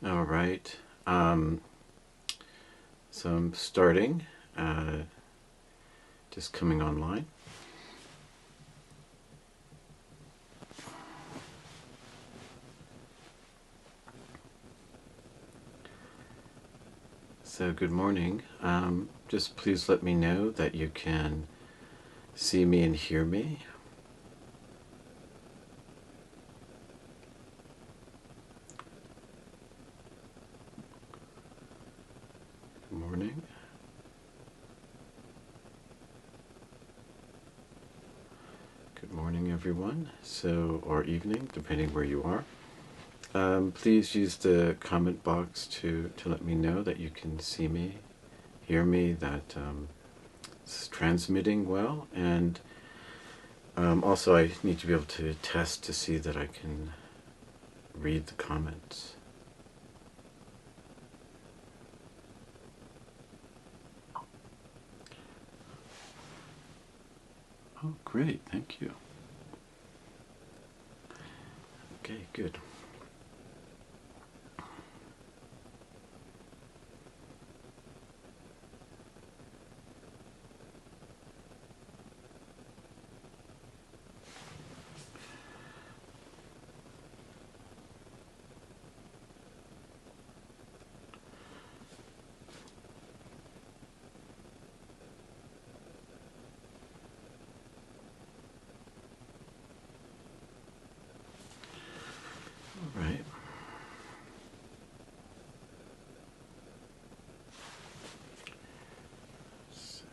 All right. So I'm starting, just coming online. So good morning. Just please let me know that you can see me and hear me. Good morning. Good morning, everyone. So, or evening, depending where you are. Please use the comment box to let me know that you can see me, hear me, that it's transmitting well, and also I need to be able to test to see that I can read the comments. Oh, great, thank you. Okay, good. All right. So,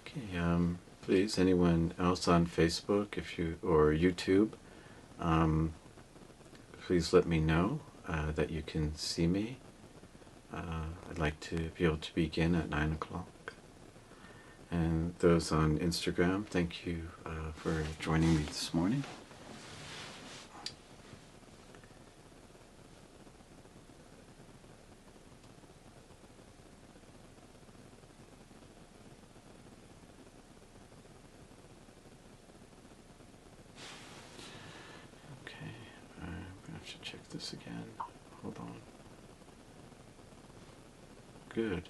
okay, please, anyone else on Facebook or YouTube, please let me know that you can see me. I'd like to be able to begin at 9 o'clock. And those on Instagram, thank you for joining me this morning. Okay, I'm going to have to check this again. Hold on. Good.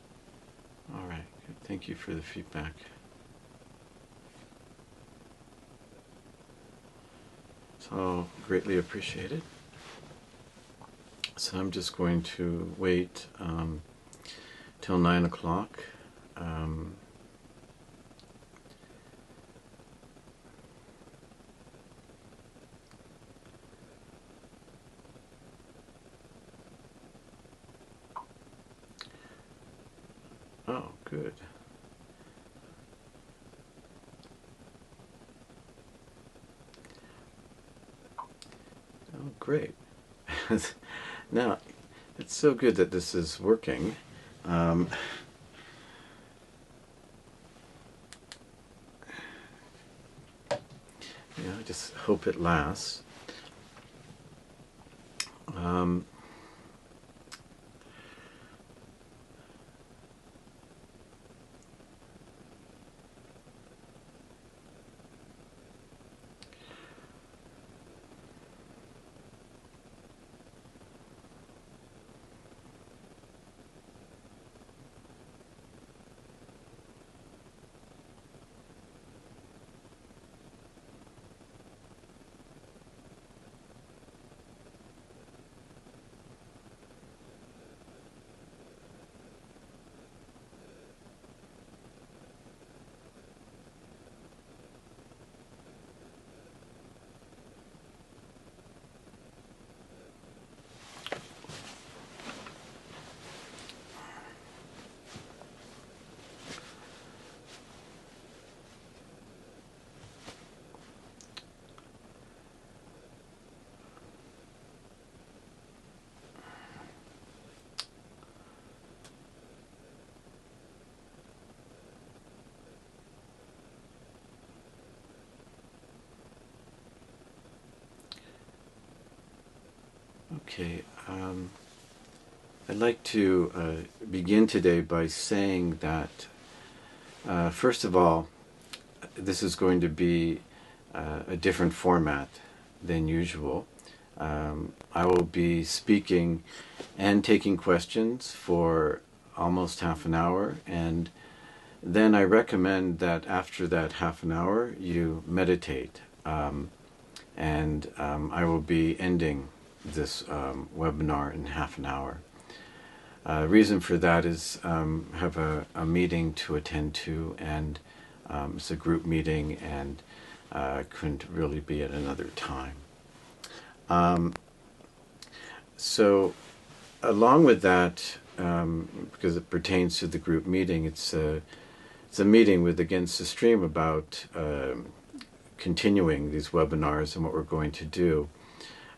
All right, good. Thank you for the feedback. It's all greatly appreciated. So I'm just going to wait till 9 o'clock. Oh, good. Oh, great. Now, it's so good that this is working. I just hope it lasts. Okay, I'd like to begin today by saying that, first of all, this is going to be a different format than usual. I will be speaking and taking questions for almost half an hour, and then I recommend that after that half an hour you meditate, and I will be ending this webinar in half an hour. Reason for that is have a meeting to attend to, and it's a group meeting, and couldn't really be at another time. So along with that, because it pertains to the group meeting, it's a meeting with Against the Stream about continuing these webinars and what we're going to do.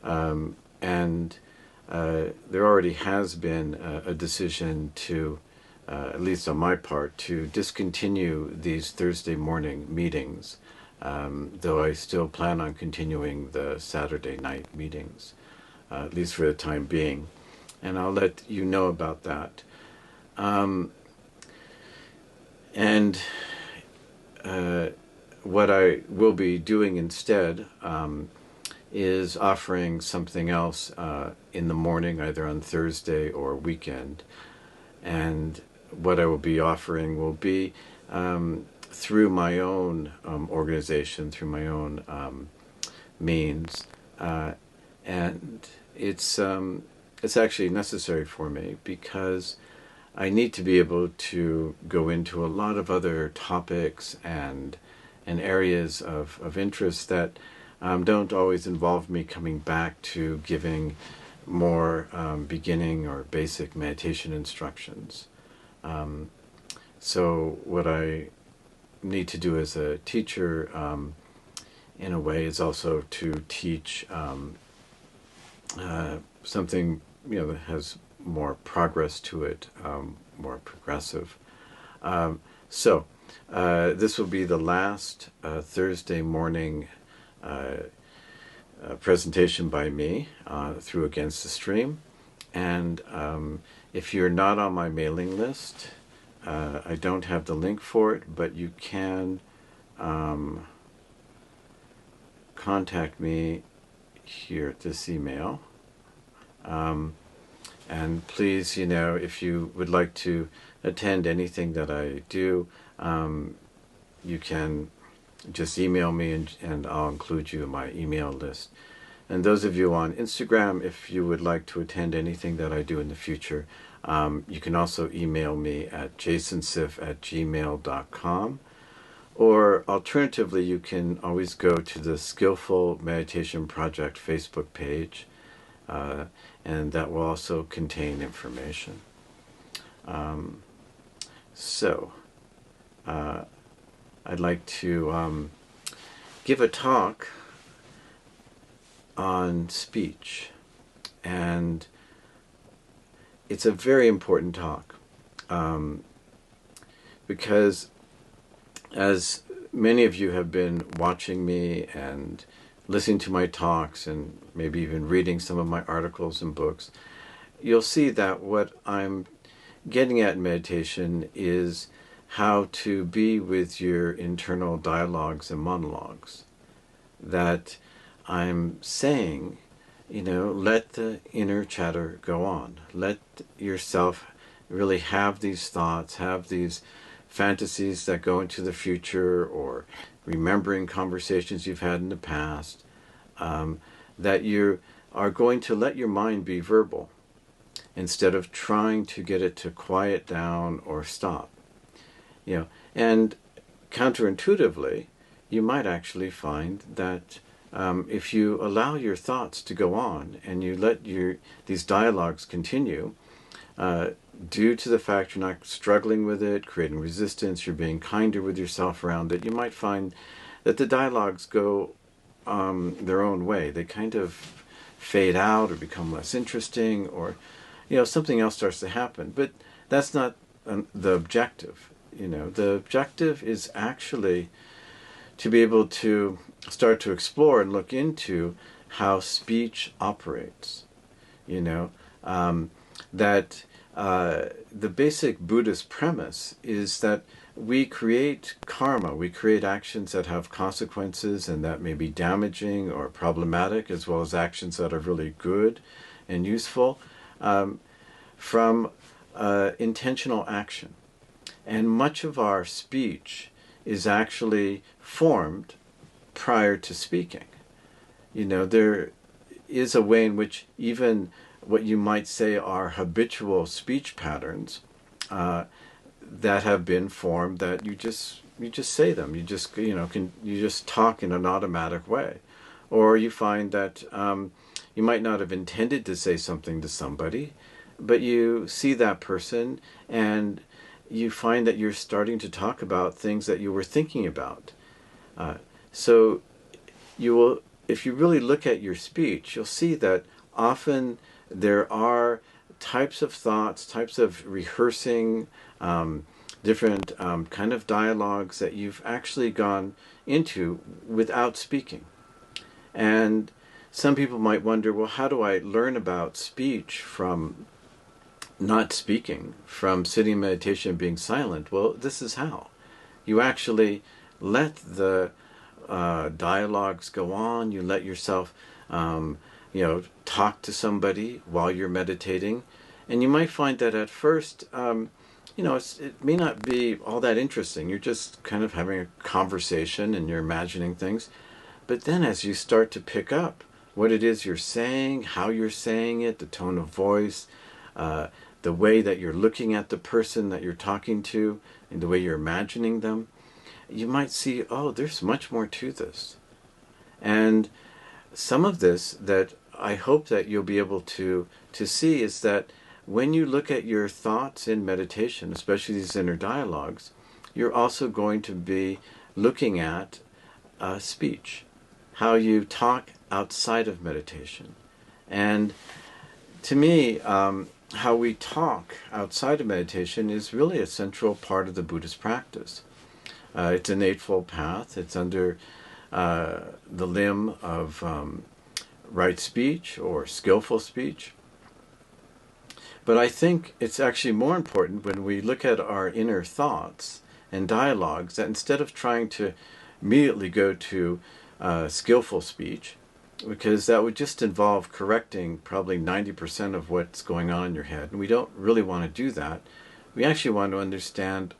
And there already has been a decision to, at least on my part, to discontinue these Thursday morning meetings, though I still plan on continuing the Saturday night meetings, at least for the time being. And I'll let you know about that. What I will be doing instead is offering something else in the morning, either on Thursday or weekend. And what I will be offering will be through my own organization, through my own means. And it's actually necessary for me, because I need to be able to go into a lot of other topics and areas of interest that don't always involve me coming back to giving more beginning or basic meditation instructions. So what I need to do as a teacher, in a way, is also to teach something that has more progress to it, more progressive. So this will be the last Thursday morning presentation by me through Against the Stream. And if you're not on my mailing list, I don't have the link for it, but you can contact me here at this email. And please, if you would like to attend anything that I do, you can just email me, and I'll include you in my email list. And those of you on Instagram, if you would like to attend anything that I do in the future, you can also email me at jasonsiff@gmail.com. Or alternatively, you can always go to the Skillful Meditation Project Facebook page, and that will also contain information. I'd like to give a talk on speech, and it's a very important talk, because as many of you have been watching me and listening to my talks, and maybe even reading some of my articles and books, you'll see that what I'm getting at in meditation is how to be with your internal dialogues and monologues. That I'm saying, let the inner chatter go on. Let yourself really have these thoughts, have these fantasies that go into the future, or remembering conversations you've had in the past, that you are going to let your mind be verbal instead of trying to get it to quiet down or stop. And counterintuitively, you might actually find that if you allow your thoughts to go on and you let these dialogues continue, due to the fact you're not struggling with it, creating resistance, you're being kinder with yourself around it, you might find that the dialogues go their own way. They kind of fade out or become less interesting, or something else starts to happen. But that's not the objective. The objective is actually to be able to start to explore and look into how speech operates. That the basic Buddhist premise is that we create karma, we create actions that have consequences and that may be damaging or problematic, as well as actions that are really good and useful, from intentional action. And much of our speech is actually formed prior to speaking. You know, there is a way in which even what you might say are habitual speech patterns that have been formed, that you just say them. You just you just talk in an automatic way, or you find that you might not have intended to say something to somebody, but you see that person and you find that you're starting to talk about things that you were thinking about. So you will, if you really look at your speech, you'll see that often there are types of thoughts, types of rehearsing, different kind of dialogues that you've actually gone into without speaking. And some people might wonder, well, how do I learn about speech from not speaking, from sitting in meditation and being silent? Well, this is how. You actually let the dialogues go on. You let yourself, talk to somebody while you're meditating. And you might find that at first, it may not be all that interesting. You're just kind of having a conversation and you're imagining things. But then as you start to pick up what it is you're saying, how you're saying it, the tone of voice, the way that you're looking at the person that you're talking to, and the way you're imagining them, you might see, oh, there's much more to this. And some of this that I hope that you'll be able to see is that when you look at your thoughts in meditation, especially these inner dialogues, you're also going to be looking at speech, how you talk outside of meditation. And to me, how we talk outside of meditation is really a central part of the Buddhist practice. It's an Eightfold Path. It's under the limb of right speech or skillful speech. But I think it's actually more important when we look at our inner thoughts and dialogues that instead of trying to immediately go to skillful speech, because that would just involve correcting probably 90% of what's going on in your head. And we don't really want to do that. We actually want to understand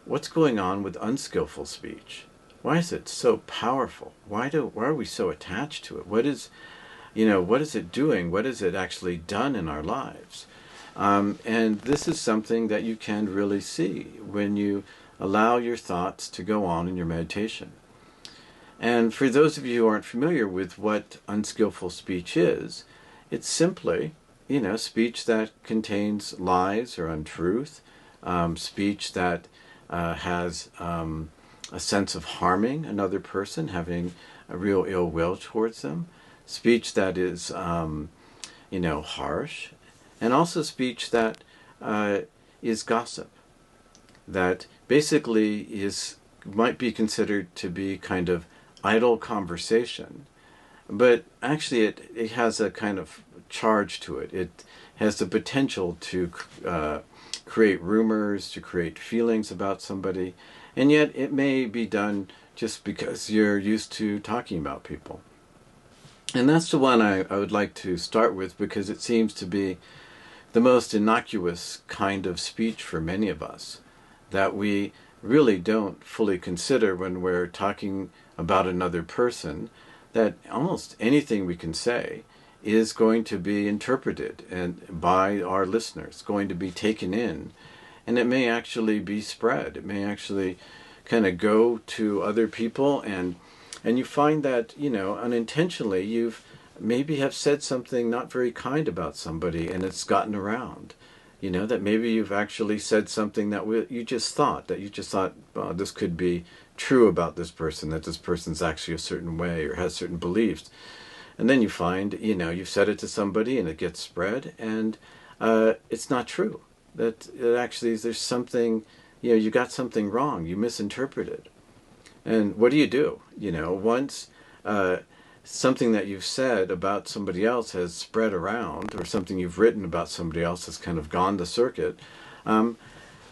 what's going on with unskillful speech. Why is it so powerful? Why are we so attached to it? What is it doing? What has it actually done in our lives? And this is something that you can really see when you allow your thoughts to go on in your meditation. And for those of you who aren't familiar with what unskillful speech is, it's simply, speech that contains lies or untruth, speech that has a sense of harming another person, having a real ill will towards them, speech that is, harsh, and also speech that is gossip, that basically might be considered to be kind of idle conversation, but actually it has a kind of charge to it. It has the potential to create rumors, to create feelings about somebody, and yet it may be done just because you're used to talking about people. And that's the one I would like to start with, because it seems to be the most innocuous kind of speech for many of us, that we really don't fully consider when we're talking about another person, that almost anything we can say is going to be interpreted by our listeners, going to be taken in, and it may actually be spread. It may actually kind of go to other people, and you find that, unintentionally you've maybe have said something not very kind about somebody, and it's gotten around. That maybe you've actually said something that you just thought oh, this could be true about this person, that this person's actually a certain way or has certain beliefs. And then you find, you've said it to somebody and it gets spread, and it's not true. That actually there's something, you got something wrong, you misinterpreted. And what do? Once something that you've said about somebody else has spread around, or something you've written about somebody else has kind of gone the circuit,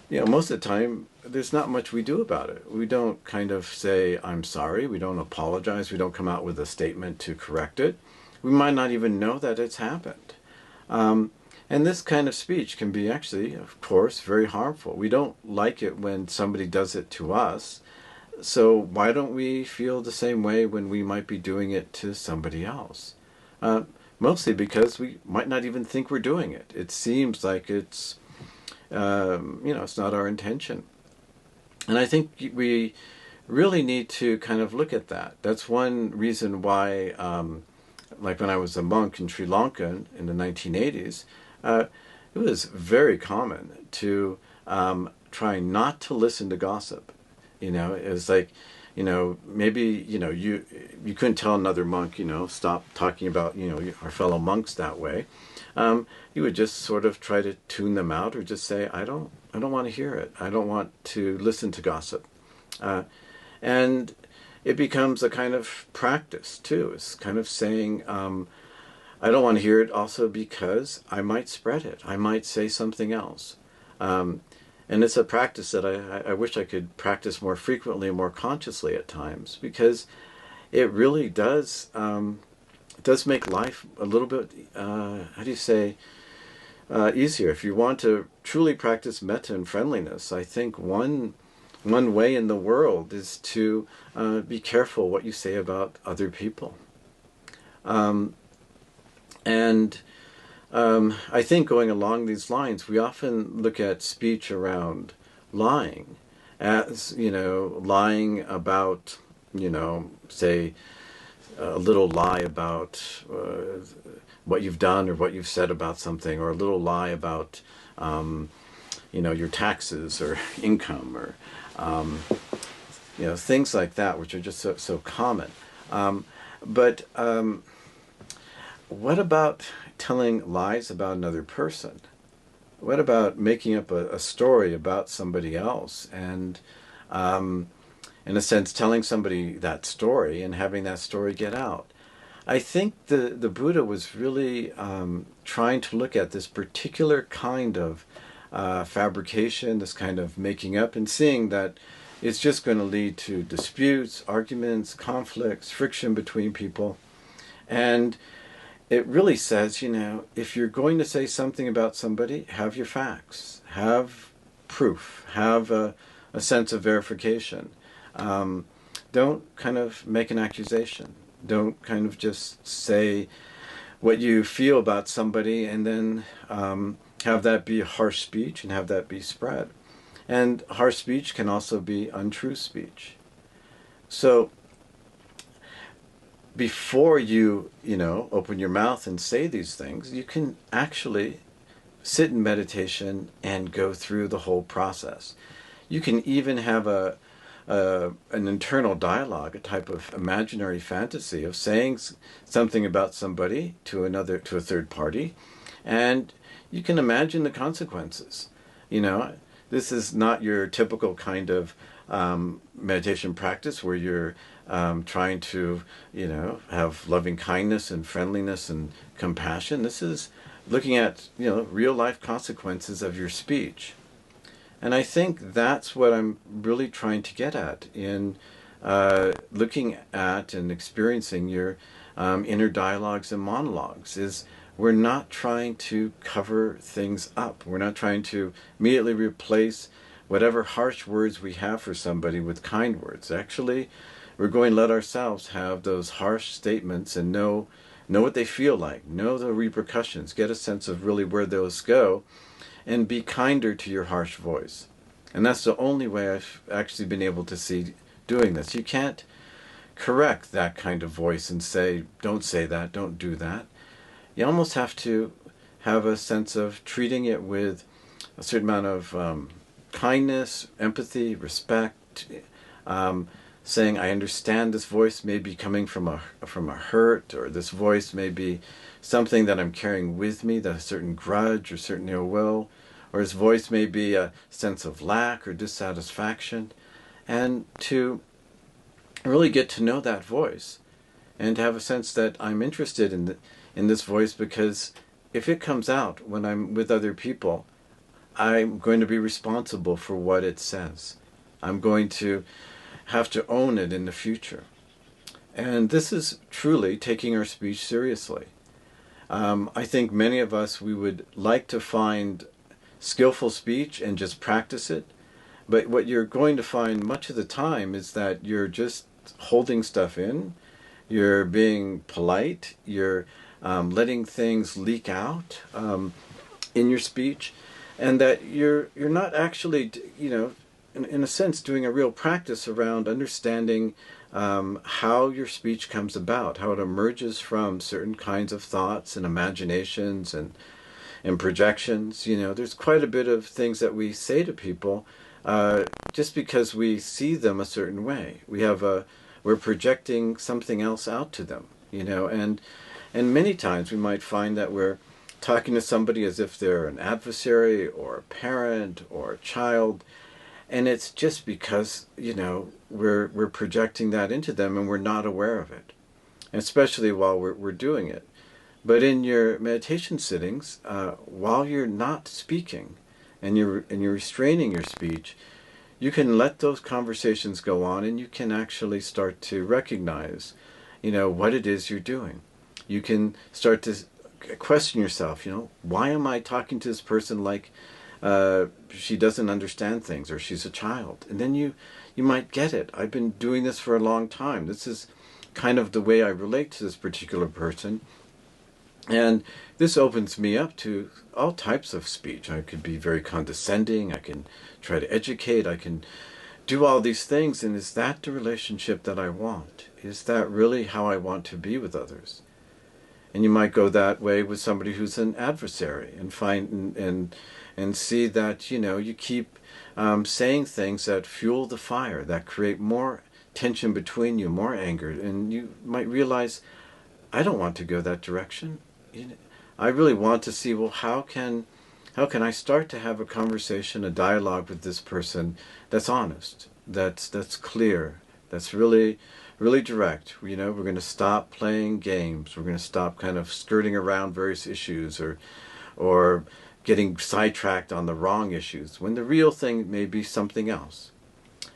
most of the time, there's not much we do about it. We don't kind of say, I'm sorry. We don't apologize. We don't come out with a statement to correct it. We might not even know that it's happened. And this kind of speech can be actually, of course, very harmful. We don't like it when somebody does it to us. So why don't we feel the same way when we might be doing it to somebody else? Mostly because we might not even think we're doing it. It seems like it's, it's not our intention. And I think we really need to kind of look at that. That's one reason why, like when I was a monk in Sri Lanka in the 1980s, it was very common to try not to listen to gossip. It was like, maybe, you couldn't tell another monk, stop talking about, our fellow monks that way. You would just sort of try to tune them out, or just say, I don't want to hear it. I don't want to listen to gossip. And it becomes a kind of practice too. It's kind of saying, I don't want to hear it also because I might spread it. I might say something else. And it's a practice that I wish I could practice more frequently and more consciously at times, because it really does make life a little bit, easier. If you want to truly practice metta and friendliness, I think one way in the world is to be careful what you say about other people. I think going along these lines, we often look at speech around lying as, lying about, say, a little lie about what you've done or what you've said about something, or a little lie about, your taxes or income, or, things like that, which are just so common. But what about telling lies about another person? What about making up a story about somebody else and, in a sense, telling somebody that story and having that story get out? I think the Buddha was really trying to look at this particular kind of fabrication, this kind of making up, and seeing that it's just going to lead to disputes, arguments, conflicts, friction between people. And it really says, if you're going to say something about somebody, have your facts, have proof, have a sense of verification. Don't kind of make an accusation. Don't kind of just say what you feel about somebody and then have that be harsh speech and have that be spread. And harsh speech can also be untrue speech. So before you, open your mouth and say these things, you can actually sit in meditation and go through the whole process. You can even have an internal dialogue, a type of imaginary fantasy of saying something about somebody to a third party, and you can imagine the consequences. This is not your typical kind of meditation practice where you're trying to, have loving kindness and friendliness and compassion. This is looking at, real life consequences of your speech. And I think that's what I'm really trying to get at in looking at and experiencing your inner dialogues and monologues, is we're not trying to cover things up. We're not trying to immediately replace whatever harsh words we have for somebody with kind words. Actually, we're going to let ourselves have those harsh statements and know what they feel like, know the repercussions, get a sense of really where those go, and be kinder to your harsh voice. And that's the only way I've actually been able to see doing this. You can't correct that kind of voice and say, don't say that, don't do that. You almost have to have a sense of treating it with a certain amount of kindness, empathy, respect, saying, I understand this voice may be coming from a hurt, or this voice may be something that I'm carrying with me, that a certain grudge or certain ill will, or his voice may be a sense of lack or dissatisfaction, and to really get to know that voice and to have a sense that I'm interested in this voice, because if it comes out when I'm with other people, I'm going to be responsible for what it says. I'm going to have to own it in the future. And this is truly taking our speech seriously. I think many of us, we would like to find skillful speech and just practice it. But what you're going to find much of the time is that you're just holding stuff in. You're being polite. You're letting things leak out in your speech. And that you're not actually, in a sense, doing a real practice around understanding how your speech comes about, how it emerges from certain kinds of thoughts and imaginations and projections. There's quite a bit of things that we say to people just because we see them a certain way. We're projecting something else out to them, and many times we might find that we're talking to somebody as if they're an adversary or a parent or a child, and it's just because we're projecting that into them and we're not aware of it, especially while we're doing it. But in your meditation sittings, while you're not speaking and you're restraining your speech, you can let those conversations go on, and you can actually start to recognize, what it is you're doing. You can start to question yourself, why am I talking to this person like she doesn't understand things, or she's a child? And then you might get it. I've been doing this for a long time. This is kind of the way I relate to this particular person. And this opens me up to all types of speech. I could be very condescending. I can try to educate. I can do all these things. And is that the relationship that I want? Is that really how I want to be with others? And you might go that way with somebody who's an adversary, and find and see that you keep saying things that fuel the fire, that create more tension between you, more anger, and you might realize, I don't want to go that direction. I really want to see, well, how can I start to have a conversation, a dialogue with this person that's honest, that's clear, that's really direct. We're going to stop playing games. We're going to stop kind of skirting around various issues or getting sidetracked on the wrong issues, when the real thing may be something else.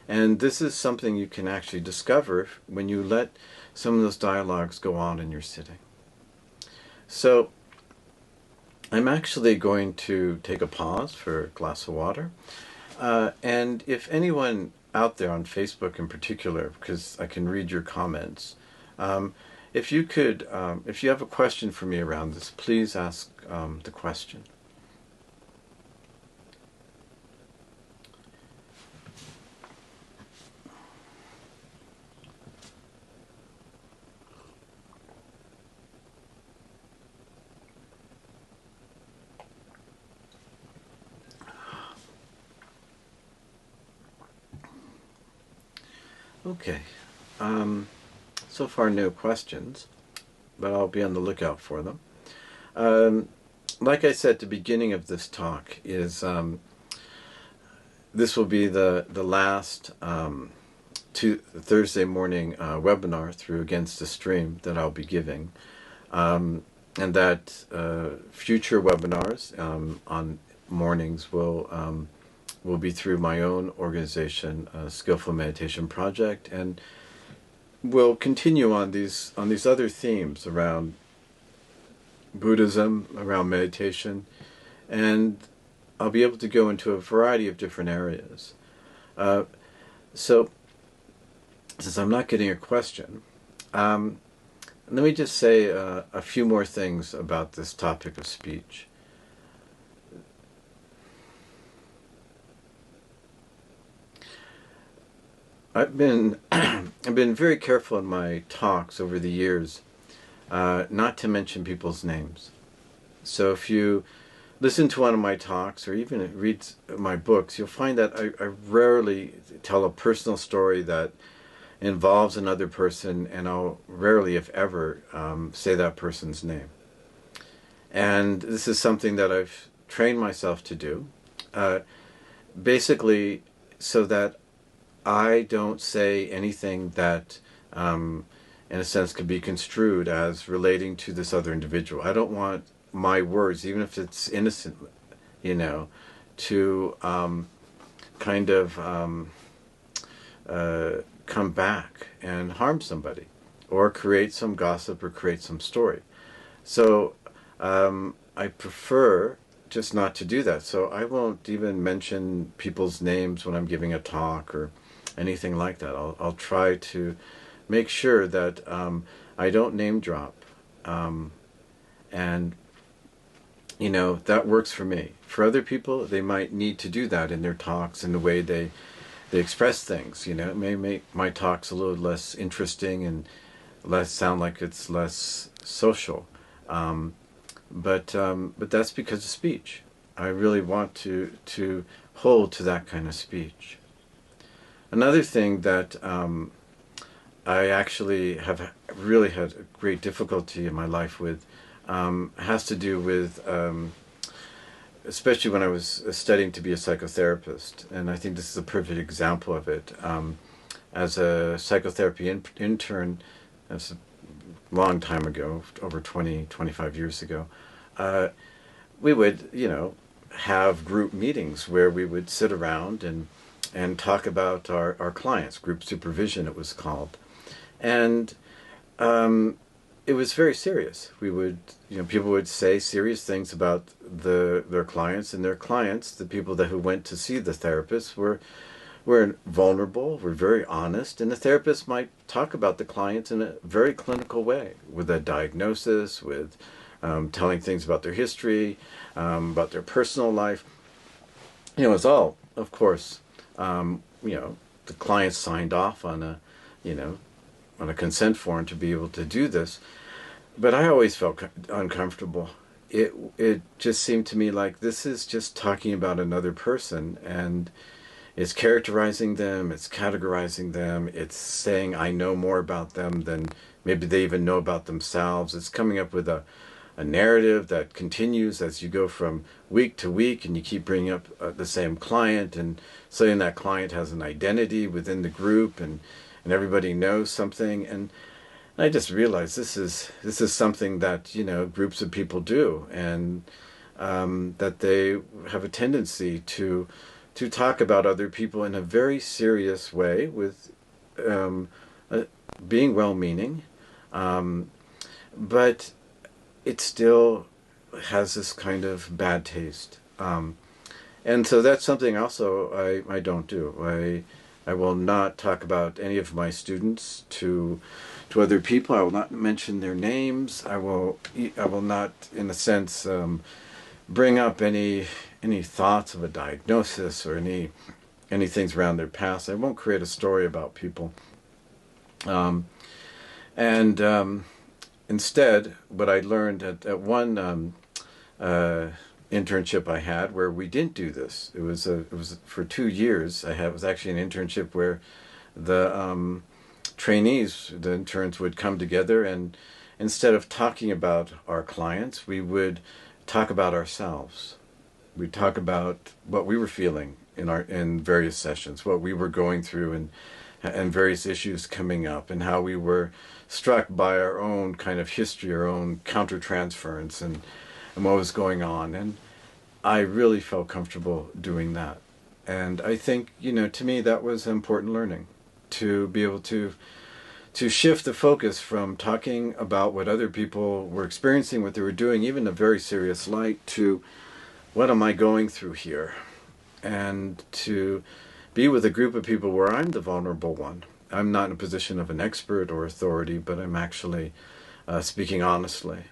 And this is something you can actually discover when you let some of those dialogues go on in your sitting. So I'm actually going to take a pause for a glass of water. And if anyone out there on Facebook in particular, because I can read your comments, if you have a question for me around this, please ask the question. Okay, so far no questions, but I'll be on the lookout for them. Like I said at the beginning of this talk, is this will be the last Thursday morning webinar through Against the Stream that I'll be giving, and that future webinars on mornings will be through my own organization, Skillful Meditation Project, and we'll continue on these other themes around Buddhism, around meditation, and I'll be able to go into a variety of different areas. So, since I'm not getting a question, let me just say a few more things about this topic of speech. I've been very careful in my talks over the years not to mention people's names. So if you listen to one of my talks or even read my books, you'll find that I rarely tell a personal story that involves another person, and I'll rarely, if ever, say that person's name. And this is something that I've trained myself to do, basically so that I don't say anything that, in a sense, could be construed as relating to this other individual. I don't want my words, even if it's innocent, to kind of come back and harm somebody, or create some gossip, or create some story. So I prefer just not to do that. So I won't even mention people's names when I'm giving a talk or anything like that. I'll try to make sure that I don't name drop. And, you know, that works for me. For other people, they might need to do that in their talks, in the way they express things. You know, it may make my talks a little less interesting and sound like it's less social. But that's because of speech. I really want to hold to that kind of speech. Another thing that I actually have really had a great difficulty in my life with has to do with, especially when I was studying to be a psychotherapist, and I think this is a perfect example of it. As a psychotherapy intern, that's a long time ago, over 25 years ago, we would, you know, have group meetings where we would sit around and talk about our clients. Group supervision, it was called. And it was very serious. We would, you know, people would say serious things about their clients, and their clients, the people who went to see the therapist, were vulnerable, were very honest, and the therapist might talk about the clients in a very clinical way, with a diagnosis, with telling things about their history, about their personal life. You know, it's all, of course, you know, the client signed off on a, you know, on a consent form to be able to do this. But I always felt uncomfortable. It just seemed to me like this is just talking about another person, and it's characterizing them, it's categorizing them, it's saying I know more about them than maybe they even know about themselves. It's coming up with a narrative that continues as you go from week to week, and you keep bringing up the same client, and saying that client has an identity within the group, and everybody knows something. And I just realized this is something that, you know, groups of people do, and that they have a tendency to talk about other people in a very serious way, with being well-meaning, but it still has this kind of bad taste. And so that's something also I don't do. I will not talk about any of my students to other people. I will not mention their names. I will not, in a sense, bring up any thoughts of a diagnosis or any things around their past. I won't create a story about people. Instead, what I learned at one internship I had, where we didn't do this. It was for 2 years. It was actually an internship where the trainees, the interns, would come together, and instead of talking about our clients, we would talk about ourselves. We'd talk about what we were feeling in various sessions, what we were going through, and various issues coming up, and how we were struck by our own kind of history, our own countertransference, and what was going on. And I really felt comfortable doing that. And I think, you know, to me that was important learning, to be able to shift the focus from talking about what other people were experiencing, what they were doing, even in a very serious light, to what am I going through here? And to be with a group of people where I'm the vulnerable one. I'm not in a position of an expert or authority, but I'm actually speaking honestly.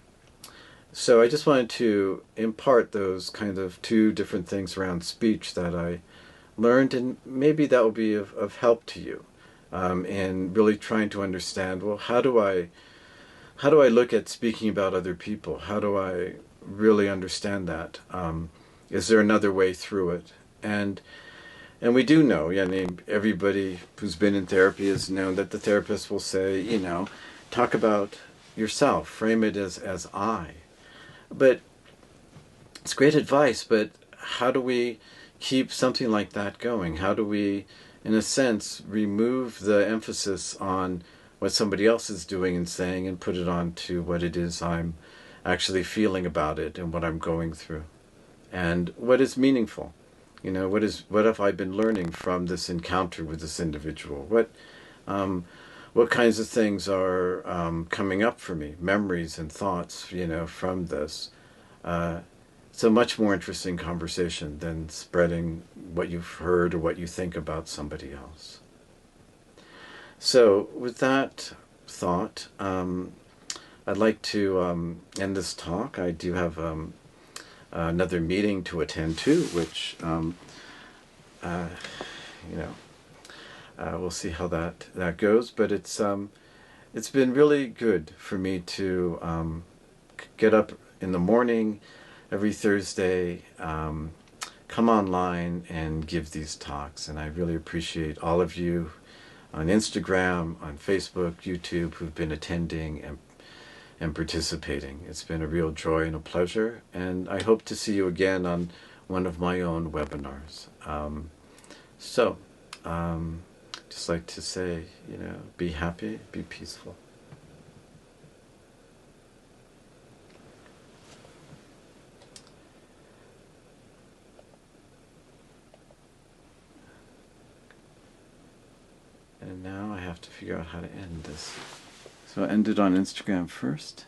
So I just wanted to impart those kind of two different things around speech that I learned, and maybe that will be of help to you in really trying to understand, well, how do I look at speaking about other people? How do I really understand that? Is there another way through it? And we do know, I mean, everybody who's been in therapy has known that the therapist will say, you know, talk about yourself, frame it as I. But it's great advice, but how do we keep something like that going? How do we, in a sense, remove the emphasis on what somebody else is doing and saying, and put it on to what it is I'm actually feeling about it, and what I'm going through, and what is meaningful? You know, what have I been learning from this encounter with this individual? What kinds of things are coming up for me, memories and thoughts, you know, from this. It's a much more interesting conversation than spreading what you've heard or what you think about somebody else. So, with that thought, I'd like to end this talk. I do have another meeting to attend to, which, you know, we'll see how that goes. But it's been really good for me to get up in the morning every Thursday, come online and give these talks. And I really appreciate all of you on Instagram, on Facebook, YouTube, who've been attending and participating. It's been a real joy and a pleasure, and I hope to see you again on one of my own webinars. Just like to say, you know, be happy, be peaceful. And now I have to figure out how to end this. So I ended on Instagram first.